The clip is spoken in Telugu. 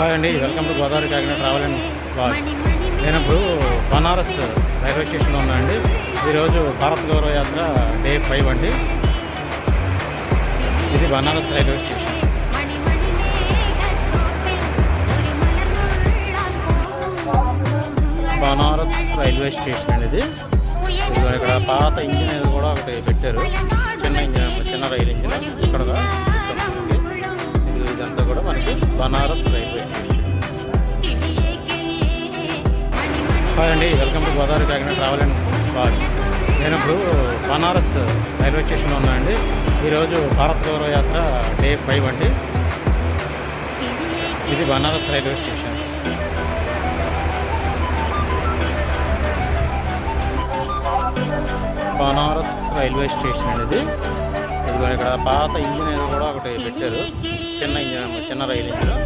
హాయ్ అండి, welcome to Godavari Kakinada travel and blogs. నేను ఇప్పుడు బనారస్ రైల్వే స్టేషన్లో ఉన్నానండి. ఈరోజు భారత్ గౌరవ యాత్ర డే 5 అండి. ఇది Banaras railway station. Banaras railway station అండి ఇది. ఇక్కడ పాత ఇంజిన్ కూడా ఒకటి పెట్టారు, చిన్న రైలు ఇంజిన్. ఇక్కడ ఇదంతా కూడా మనకి బనారస్ రైల్వే స్టేషన్. హాయ్ అండి, welcome to Godavari Kakinada travel and blogs. నేను ఇప్పుడు బనారస్ రైల్వే స్టేషన్లో ఉన్నానండి. ఈరోజు భారత్ గౌరవ యాత్ర డే 5 అండి. ఇది Banaras railway station. Banaras railway station అండి ఇది. ఇక్కడ పాత ఇంజిన్ కూడా ఒకటి పెట్టారు, చిన్న రైలు ఇంజిన్.